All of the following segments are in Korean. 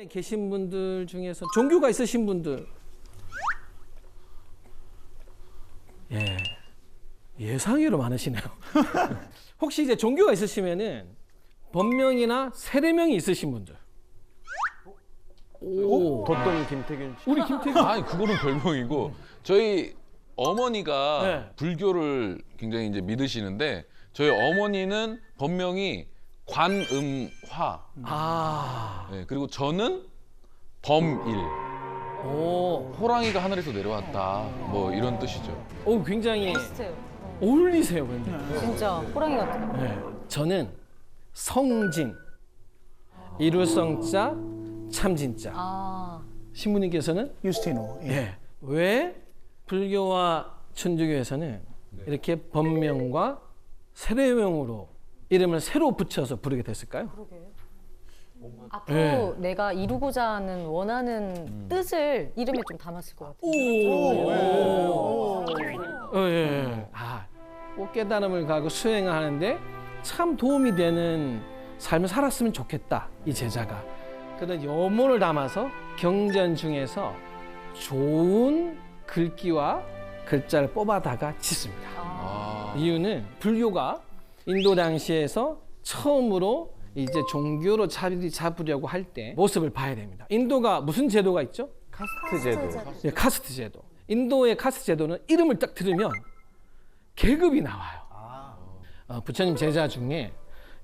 계신 분들 중에서 종교가 있으신 분들, 예상외로 많으시네요. 혹시 이제 종교가 있으시면은 본명이나 세례명이 있으신 분들. 오, 덧돈 김태균 씨. 우리 김태균. 아니 그거는 별명이고 저희 어머니가 네. 불교를 굉장히 이제 믿으시는데 저희 어머니는 본명이 관음화. 아, 네, 그리고 저는 범일. 오, 호랑이가 하늘에서 내려왔다. 뭐 이런 뜻이죠. 오, 굉장히 비슷해요. 어울리세요, 근데. 진짜 호랑이 같아요. 네. 저는 성진, 이룰성자, 참진자. 아, 신부님께서는 유스티노. 예. 왜 불교와 천주교에서는 이렇게 본명과 세례명으로 이름을 새로 붙여서 부르게 됐을까요? 앞으로 네. 내가 이루고자 하는 원하는 뜻을 이름에 좀 담았을 것 같아요. 예. 아, 꼭 깨달음을 가고 수행을 하는데 참 도움이 되는 삶을 살았으면 좋겠다, 이 제자가. 그런 염원을 담아서 경전 중에서 좋은 글귀와 글자를 뽑아다가 짓습니다. 아. 이유는 불교가 인도 당시에서 처음으로 이제 종교로 자리 잡으려고 할 때 모습을 봐야 됩니다. 인도가 무슨 제도가 있죠? 카스트 제도. 예, 카스트 제도. 인도의 카스트 제도는 이름을 딱 들으면 계급이 나와요. 부처님 제자 중에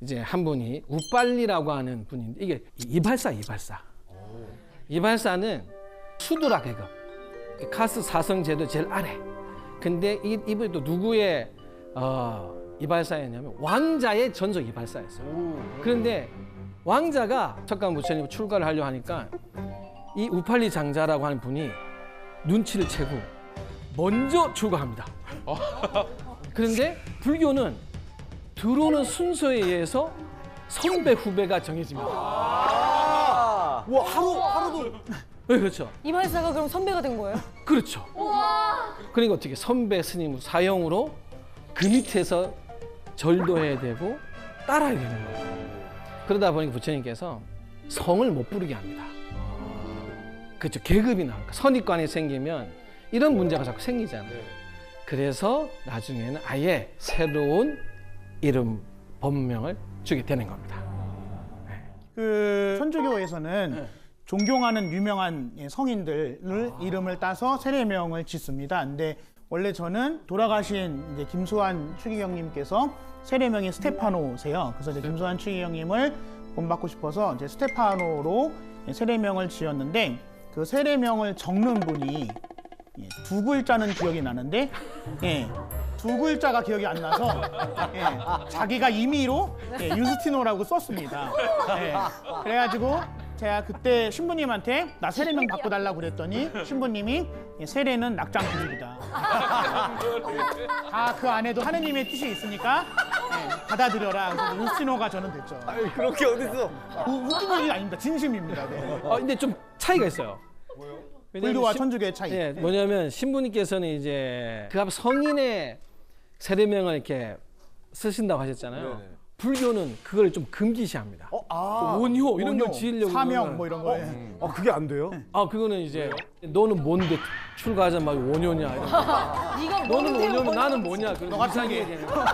이제 한 분이 우빨리라고 하는 분인데 이게 이발사. 이발사는 수두라 계급. 카스트 사성 제도 제일 아래. 근데 이분이 또 누구의 이발사였냐면 왕자의 전속 이발사였어요. 그런데 왕자가 석가모니 부처님 출가를 하려고 하니까 이 우팔리 장자라고 하는 분이 눈치를 채고 먼저 출가합니다. 그런데 불교는 들어오는 순서에 의해서 선배 후배가 정해집니다. 와 하루도. 네, 그렇죠. 이발사가 그럼 선배가 된 거예요? 그렇죠. 그러니까 어떻게 선배 스님 사형으로 그 밑에서 절도해야 되고 따라야 되는 거예요. 그러다 보니까 부처님께서 성을 못 부르게 합니다. 그렇죠. 계급이 나오니까 선입관이 생기면 이런 문제가 자꾸 생기잖아요. 그래서 나중에는 아예 새로운 이름 본명을 주게 되는 겁니다. 그 천주교에서는 존경하는 유명한 성인들을 이름을 따서 세례명을 짓습니다. 근데 원래 저는 돌아가신 이제 김수환 추기경님께서 세례명이 스테파노세요. 그래서 이제 김수환 추기경님을 본받고 싶어서 이제 스테파노로 세례명을 지었는데 그 세례명을 적는 분이 두 글자는 기억이 나는데 두 글자가 기억이 안 나서 자기가 임의로 유스티노라고 썼습니다. 그래가지고 제가 그때 신부님한테 나 세례명 바꿔달라고 그랬더니 신부님이 세례는 낙장 불입이다. 다 그 안에도 하느님의 뜻이 있으니까 받아들여라. 그래서 유스티노가 저는 됐죠. 그렇게 어딨어? 웃긴 얘기 아닙니다. 진심입니다. 네. 근데 좀 차이가 있어요. 불교와 천주교의 차이. 예, 뭐냐면 신부님께서는 이제 그 앞 성인의 세례명을 이렇게 쓰신다고 하셨잖아요. 네네. 불교는 그걸 좀 금기시합니다. 원효 이런 걸 지으려고 사명 그러면- 뭐 이런 거. 아 그게 안 돼요? 그거는 이제 너는 뭔데 출가하자마자 원효냐 이런 거. 네가 너는 뭔데, 원효면 뭔데? 나는 뭐냐 그런 너 같은 이상하게 게. 되는 거야.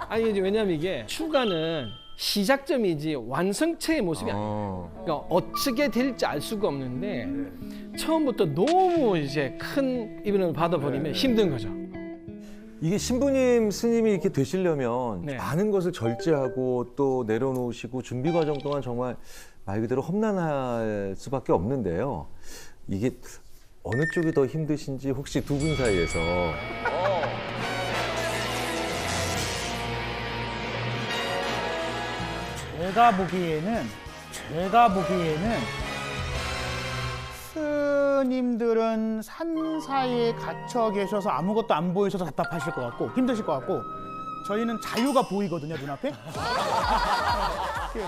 아니 이제 왜냐면 이게 출가는 시작점이지 완성체의 모습이 아니에요. 그러니까 어떻게 될지 알 수가 없는데 처음부터 너무 이제 큰 이변을 받아버리면 힘든 거죠. 이게 신부님 스님이 이렇게 되시려면 네. 많은 것을 절제하고 또 내려놓으시고 준비 과정 동안 정말 말 그대로 험난할 수밖에 없는데요. 이게 어느 쪽이 더 힘드신지 혹시 두 분 사이에서 제가 보기에는 스님들은 산 사이에 갇혀 계셔서 아무것도 안 보이셔서 답답하실 것 같고 힘드실 것 같고 저희는 자유가 보이거든요, 눈앞에.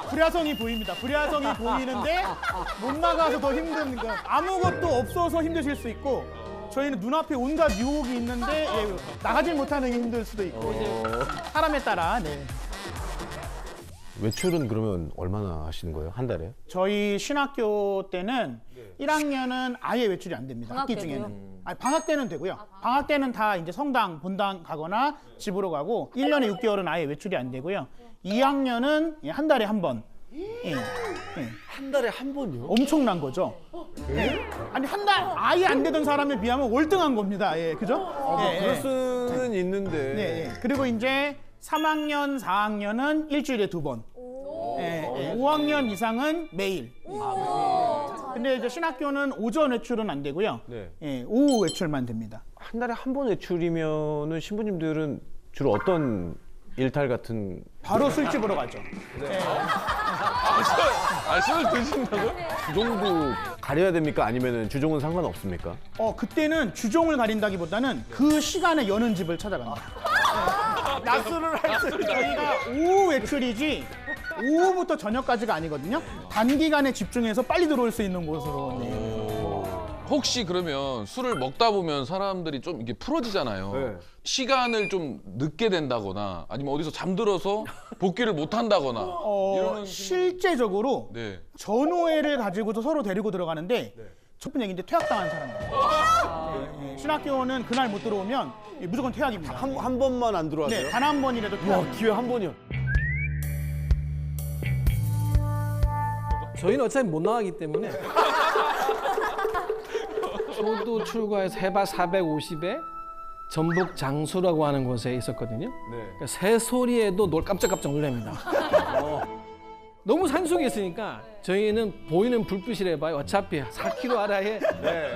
불야성이 보입니다. 불야성이 보이는데 못 나가서 더 힘든 거. 아무것도 없어서 힘드실 수 있고 저희는 눈앞에 온갖 유혹이 있는데 나가질 못하는 게 힘들 수도 있고 사람에 따라. 네. 외출은 그러면 얼마나 하시는 거예요? 한 달에? 저희 신학교 때는 1학년은 아예 외출이 안 됩니다. 방학 학기 때도요? 중에는. 아니, 방학 때는 되고요. 방학 때는 다 이제 성당, 본당 가거나 집으로 가고 1년에 6개월은 아예 외출이 안 되고요. 2학년은 한 달에 한 번. 예. 한 달에 한 번요? 엄청난 거죠. 예. 아니 한 달 아예 안 되던 사람에 비하면 월등한 겁니다. 예, 그죠? 예, 그럴 예. 수는 있는데. 네, 예. 그리고 이제 3학년, 4학년은 일주일에 2번. 예, 예. 5학년 이상은 매일. 근데 이제 신학교는 오전 외출은 안 되고요. 네. 예, 오후 외출만 됩니다. 한 달에 한 번 외출이면은 신부님들은 주로 어떤 일탈 같은 바로 술집으로 가죠. 술 드신다고요? 주종도 가려야 됩니까? 아니면은 주종은 상관없습니까? 그때는 주종을 가린다기보다는 그 시간에 여는 집을 찾아갑니다. 네. 낮술을 할 때 저희가 오후 외출이지 오후부터 저녁까지가 아니거든요. 단기간에 집중해서 빨리 들어올 수 있는 곳으로. 네. 혹시 그러면 술을 먹다 보면 사람들이 좀 이게 풀어지잖아요. 네. 시간을 좀 늦게 된다거나 아니면 어디서 잠들어서 복귀를 못 한다거나 이러는 실제적으로 네. 전우회를 가지고서 서로 데리고 들어가는데 첫 번째 얘기인데 퇴학당한 사람들. 네, 네. 신학교는 그날 못 들어오면 무조건 퇴학입니다. 한 번만 안 들어와서요? 네, 단 한 번이라도 와, 퇴학. 기회 한 번이요. 저희는 어차피 못 나가기 때문에 저도 출가해서 해발 450에 전북 장수라고 하는 곳에 있었거든요. 그러니까 새 소리에도 깜짝깜짝 놀랍니다. 너무 산속에 있으니까 저희는 보이는 불빛이라 봐요. 어차피 4km 아래에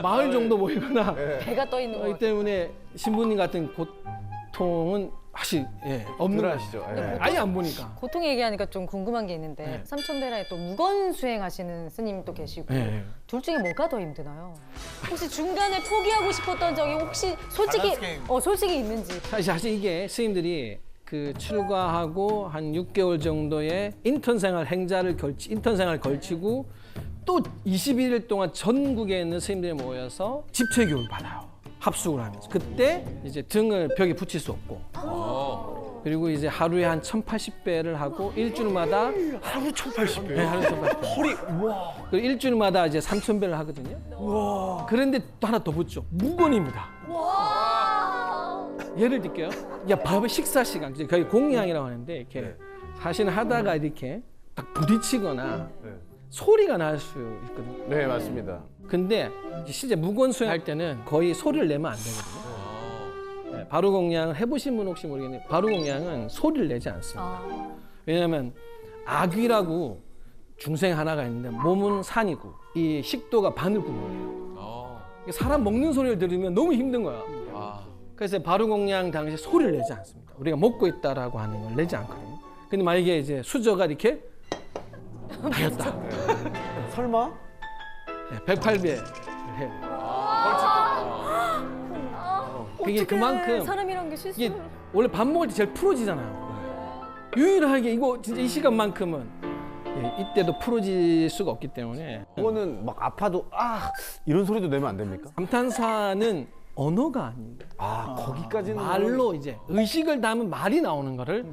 마을 정도 보이거나 배가 떠 있는 거 그렇기 때문에 신부님 같은 고통은 사실 없는 덜 거죠. 하시죠. 예. 아예 안 보니까. 고통 얘기하니까 좀 궁금한 게 있는데 네. 삼천배라에 또 무건 수행하시는 스님도 계시고 네. 둘 중에 뭐가 더 힘드나요? 혹시 중간에 포기하고 싶었던 적이 혹시 솔직히 있는지. 사실 이게 스님들이 그 출가하고 한 6개월 정도의 인턴 생활 걸치고 또 21일 동안 전국에 있는 스님들이 모여서 집체 교육을 받아요. 합숙을 하면서. 그때 이제 등을 벽에 붙일 수 없고. 그리고 이제 하루에 한 1080배를 하고 일주일마다 하루 1,080배. 네, 하루에 1080배. 허리, 와. 그리고 일주일마다 이제 3000배를 하거든요. 그런데 또 하나 더 붙죠. 무건입니다. 예를 들게요. 야, 밥의 식사 시간, 이제 거의 공양이라고 하는데 이렇게 사실 하다가 이렇게 딱 부딪히거나 소리가 날 수 있거든요. 네, 맞습니다. 근데 실제 무건 수행할 때는 거의 소리를 내면 안 되거든요. 네, 바루공양을 해보신 분 혹시 모르겠는데 바루공양은 소리를 내지 않습니다. 왜냐하면 악귀라고 중생 하나가 있는데 몸은 산이고 이 식도가 바늘구멍이에요. 사람 먹는 소리를 들으면 너무 힘든 거야. 그래서 바루공양 당시 소리를 내지 않습니다. 우리가 먹고 있다라고 하는 걸 내지 않거든요. 근데 만약에 이제 수저가 이렇게 다였다. 설마? 네, 108배 해요. 그게 그만큼 사람이란 게 실수. 이게 원래 밥 먹을 때 제일 풀어지잖아요. 유일하게 이거 진짜 이 시간만큼은 이때도 풀어질 수가 없기 때문에 그거는 막 아파도 이런 소리도 내면 안 됩니까? 감탄사는 언어가 아닙니다. 거기까지는 말로 이제 의식을 담은 말이 나오는 거를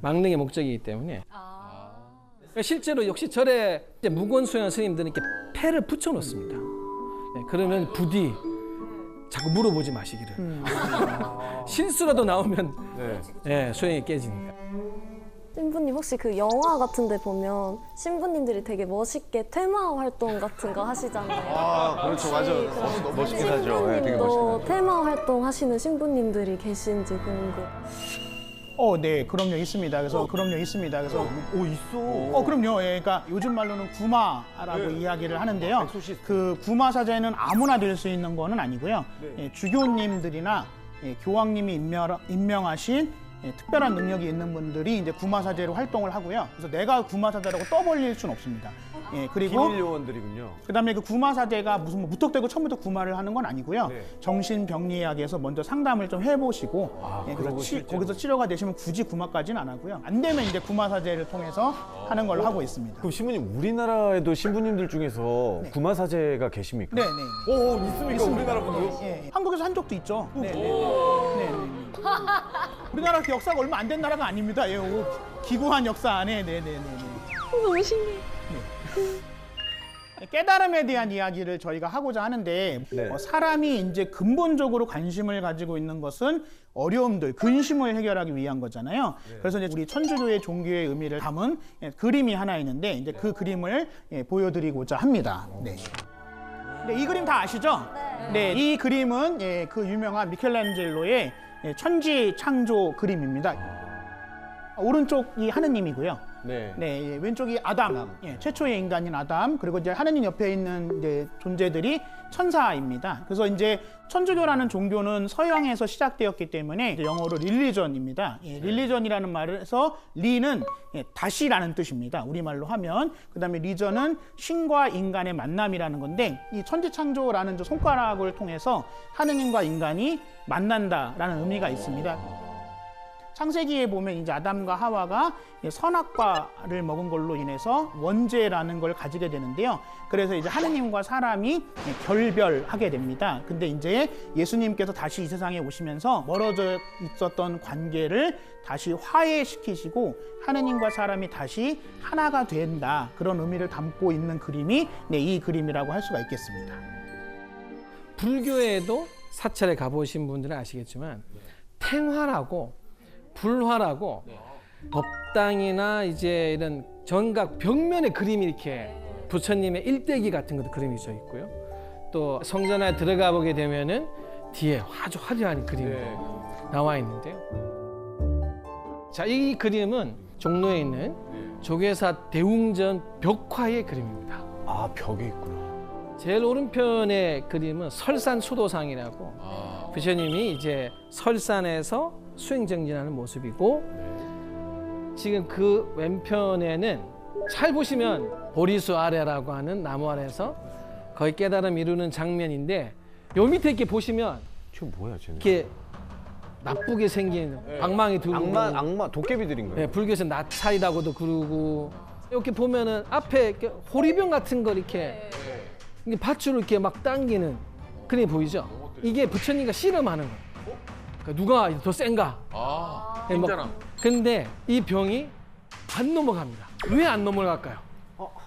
막는 게 목적이기 때문에 그러니까 실제로 역시 절에 이제 무건 수행한 스님들은 이렇게 패를 붙여 놓습니다. 네, 그러면 부디 자꾸 물어보지 마시기를. 실수라도 나오면 수행이 깨지니까. 신부님 혹시 그 영화 같은 데 보면 신부님들이 되게 멋있게 테마 활동 같은 거 하시잖아요. 그렇죠, 맞아. 멋있게 하죠. 신부님도 되게 멋있게 하죠. 테마 활동 하시는 신부님들이 계신지 궁금. 네, 그럼요, 있습니다. 그래서 있어. 그럼요. 예, 그러니까 요즘 말로는 구마라고 이야기를 하는데요. 그 구마 사제는 아무나 될 수 있는 거는 아니고요. 예, 주교님들이나 교황님이 임명하신 특별한 능력이 있는 분들이 이제 구마 사제로 활동을 하고요. 그래서 내가 구마 사제라고 떠벌릴 수는 없습니다. 예, 그리고 비밀 요원들이군요. 그다음에 그 구마 사제가 무슨 무턱대고 처음부터 구마를 하는 건 아니고요. 정신병리학에서 먼저 상담을 좀 해보시고 그래서 거기서 치료가 되시면 굳이 구마까지는 안 하고요. 안 되면 이제 구마 사제를 통해서 하는 걸로 하고 있습니다. 그럼 신부님, 우리나라에도 신부님들 중에서 구마사제가 계십니까? 네. 있습니까? 우리나라 분들? 한국에서 한 적도 있죠. 네. 우리나라 역사가 얼마 안 된 나라가 아닙니다. 예, 기구한 역사 안에. 네네네. 너무 신기해. 깨달음에 대한 이야기를 저희가 하고자 하는데 네. 사람이 이제 근본적으로 관심을 가지고 있는 것은 어려움들, 근심을 해결하기 위한 거잖아요. 그래서 이제 우리 천주교의 종교의 의미를 담은 그림이 하나 있는데 이제 그 그림을 보여드리고자 합니다. 네. 네, 이 그림 다 아시죠? 네, 이 그림은 그 유명한 미켈란젤로의 천지 창조 그림입니다. 오른쪽이 하느님이고요. 네. 네, 왼쪽이 아담, 최초의 인간인 아담, 그리고 이제 하느님 옆에 있는 이제 존재들이 천사입니다. 그래서 이제 천주교라는 종교는 서양에서 시작되었기 때문에 이제 영어로 릴리전입니다. 릴리전이라는 말에서 리는 다시라는 뜻입니다. 우리말로 하면. 그다음에 리전은 신과 인간의 만남이라는 건데 이 천지창조라는 저 손가락을 통해서 하느님과 인간이 만난다라는 의미가 있습니다. 창세기에 보면 이제 아담과 하와가 선악과를 먹은 걸로 인해서 원죄라는 걸 가지게 되는데요. 그래서 이제 하느님과 사람이 결별하게 됩니다. 근데 이제 예수님께서 다시 이 세상에 오시면서 멀어져 있었던 관계를 다시 화해시키시고 하느님과 사람이 다시 하나가 된다. 그런 의미를 담고 있는 그림이 이 그림이라고 할 수가 있겠습니다. 불교에도 사찰에 가보신 분들은 아시겠지만 탱화라고 불화라고 법당이나 이제 이런 정각 벽면에 그림이 이렇게 부처님의 일대기 같은 것도 그림이 져 있고요. 또 성전에 들어가 보게 되면은 뒤에 아주 화려한 그림이 나와 있는데요. 자, 이 그림은 종로에 있는 조계사 대웅전 벽화의 그림입니다. 아, 벽에 있구나. 제일 오른편의 그림은 설산 수도상이라고 부처님이 이제 설산에서 수행정진하는 모습이고 지금 그 왼편에는 잘 보시면 보리수 아래라고 하는 나무 아래에서 거의 깨달음 이루는 장면인데 요 밑에 이렇게 보시면 저 뭐야, 쟤는? 이렇게 나쁘게 생긴 방망이 들고 악마 도깨비들인가요? 네, 불교에서 나찰이라고도 그러고 이렇게 보면은 앞에 이렇게 호리병 같은 거 이렇게 밧줄을 이렇게 막 당기는 그림이 보이죠? 이게 부처님과 씨름하는 거예요. 그러니까 누가 더 센가? 힘잖아. 근데 이 병이 안 넘어갑니다. 왜 안 넘어갈까요?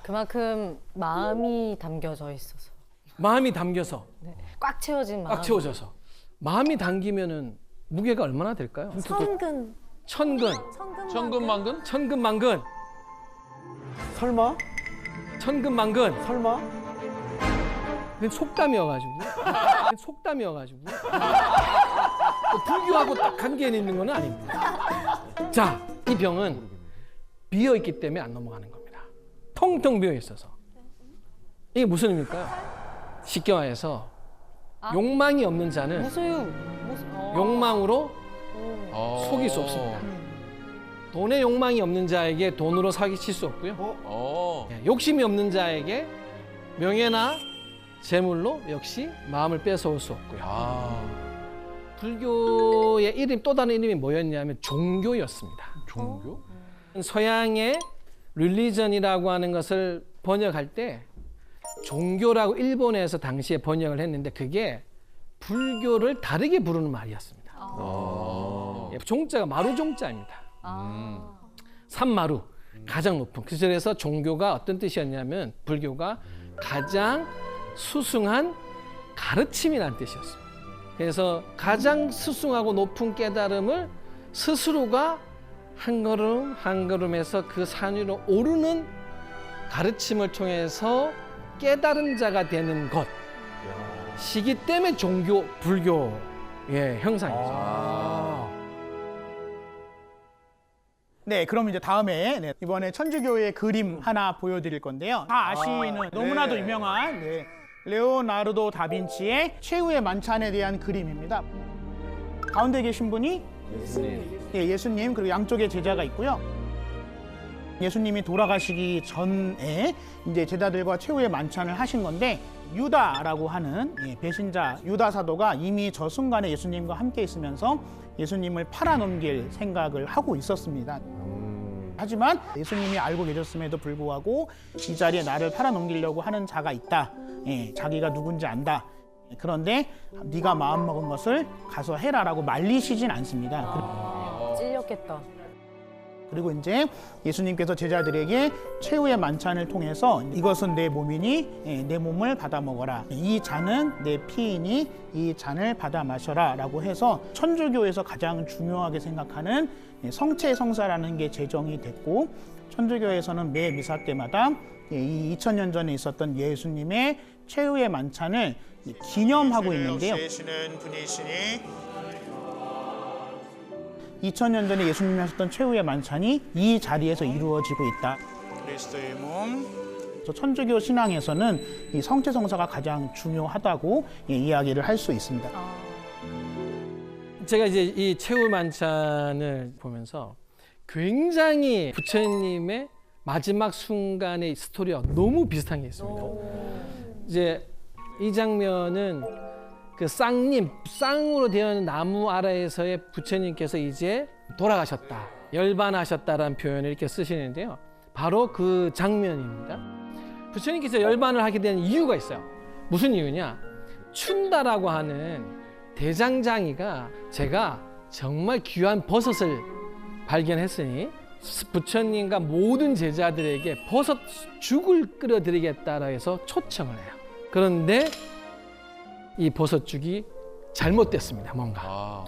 그만큼 마음이 담겨져 있어서. 마음이 담겨서, 네. 꽉 채워진 마음. 꽉 채워져서. 마음이 담기면은 무게가 얼마나 될까요? 천근. 천근, 천근만근? 천근만근, 설마? 천근만근. 설마? 그건 속담이어가지고. 속담이어가지고. 불교하고 딱 관계 있는 건 아닙니다. 자, 이 병은 비어 있기 때문에 안 넘어가는 겁니다. 텅텅 비어 있어서. 이게 무슨 의미일까요? 쉽게 말해서 욕망이 없는 자는 욕망으로 속일 수 없습니다. 돈에 욕망이 없는 자에게 돈으로 사기칠 수 없고요. 욕심이 없는 자에게 명예나 재물로 역시 마음을 뺏어올 수 없고요. 불교의 이름 또 다른 이름이 뭐였냐면 종교였습니다. 종교? 서양의 릴리전이라고 하는 것을 번역할 때 종교라고 일본에서 당시에 번역을 했는데 그게 불교를 다르게 부르는 말이었습니다. 종자가 마루종자입니다. 산마루, 가장 높은. 그래서 종교가 어떤 뜻이었냐면 불교가 가장 수승한 가르침이라는 뜻이었습니다. 그래서 가장 수승하고 높은 깨달음을 스스로가 한 걸음 한 걸음에서 그 산 위로 오르는 가르침을 통해서 깨달은 자가 되는 것이기 때문에 종교, 불교의 형상이죠. 네, 그럼 이제 다음에 이번에 천주교의 그림 하나 보여드릴 건데요. 다 아시는 너무나도 유명한 레오나르도 다빈치의 최후의 만찬에 대한 그림입니다. 가운데 계신 분이 예수님, 그리고 양쪽에 제자가 있고요. 예수님이 돌아가시기 전에 이제 제자들과 최후의 만찬을 하신 건데 유다라고 하는 배신자 유다 사도가 이미 저 순간에 예수님과 함께 있으면서 예수님을 팔아넘길 생각을 하고 있었습니다. 하지만 예수님이 알고 계셨음에도 불구하고 이 자리에 나를 팔아넘기려고 하는 자가 있다. 자기가 누군지 안다. 그런데 네가 마음먹은 것을 가서 해라라고 말리시진 않습니다. 찔렸겠다. 그리고 이제 예수님께서 제자들에게 최후의 만찬을 통해서 이것은 내 몸이니 내 몸을 받아 먹어라. 이 잔은 내 피이니 이 잔을 받아 마셔라 라고 해서 천주교에서 가장 중요하게 생각하는 성체 성사라는 게 제정이 됐고 천주교에서는 매 미사 때마다 이 2000년 전에 있었던 예수님의 최후의 만찬을 기념하고 있는데요. 2000년 전에 예수님이 하셨던 최후의 만찬이 이 자리에서 이루어지고 있다. 그리스도의 몸. 천주교 신앙에서는 이 성체성사가 가장 중요하다고 이야기를 할 수 있습니다. 제가 이제 이 최후 만찬을 보면서 굉장히 부처님의 마지막 순간의 스토리와 너무 비슷한 게 있습니다. 이제 이 장면은 그 쌍으로 되어 있는 나무 아래에서의 부처님께서 이제 돌아가셨다, 열반하셨다라는 표현을 이렇게 쓰시는데요. 바로 그 장면입니다. 부처님께서 열반을 하게 된 이유가 있어요. 무슨 이유냐? 춘다라고 하는 대장장이가 제가 정말 귀한 버섯을 발견했으니 부처님과 모든 제자들에게 버섯 죽을 끓여드리겠다라 해서 초청을 해요. 그런데 이 버섯죽이 잘못됐습니다. 뭔가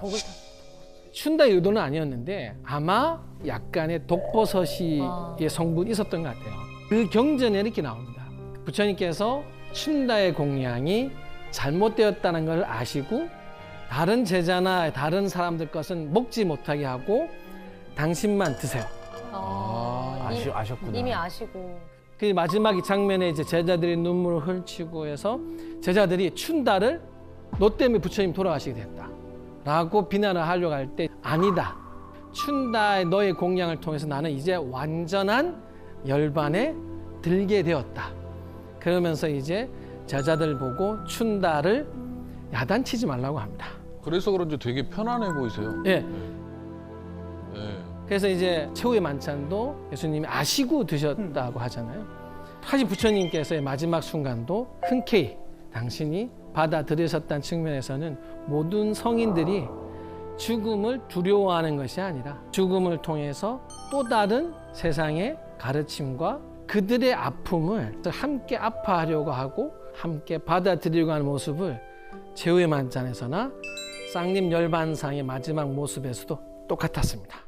춘다의 의도는 아니었는데 아마 약간의 독버섯의 성분이 있었던 것 같아요. 그 경전에 이렇게 나옵니다. 부처님께서 춘다의 공양이 잘못되었다는 걸 아시고 다른 제자나 다른 사람들 것은 먹지 못하게 하고 당신만 드세요. 아셨구나. 이미 아시고. 그 마지막 이 장면에 이제 제자들이 눈물을 흘치고 해서 제자들이 춘다를 너 때문에 부처님 돌아가시게 됐다라고 비난을 하려고 할 때 아니다. 춘다의 너의 공양을 통해서 나는 이제 완전한 열반에 들게 되었다. 그러면서 이제 제자들 보고 춘다를 야단치지 말라고 합니다. 그래서 그런지 되게 편안해 보이세요. 예. 예. 그래서 이제 최후의 만찬도 예수님이 아시고 드셨다고 하잖아요. 사실 부처님께서의 마지막 순간도 흔쾌히 당신이 받아들이셨다는 측면에서는 모든 성인들이 죽음을 두려워하는 것이 아니라 죽음을 통해서 또 다른 세상의 가르침과 그들의 아픔을 함께 아파하려고 하고 함께 받아들이려고 하는 모습을 최후의 만찬에서나 쌍립 열반상의 마지막 모습에서도 똑같았습니다.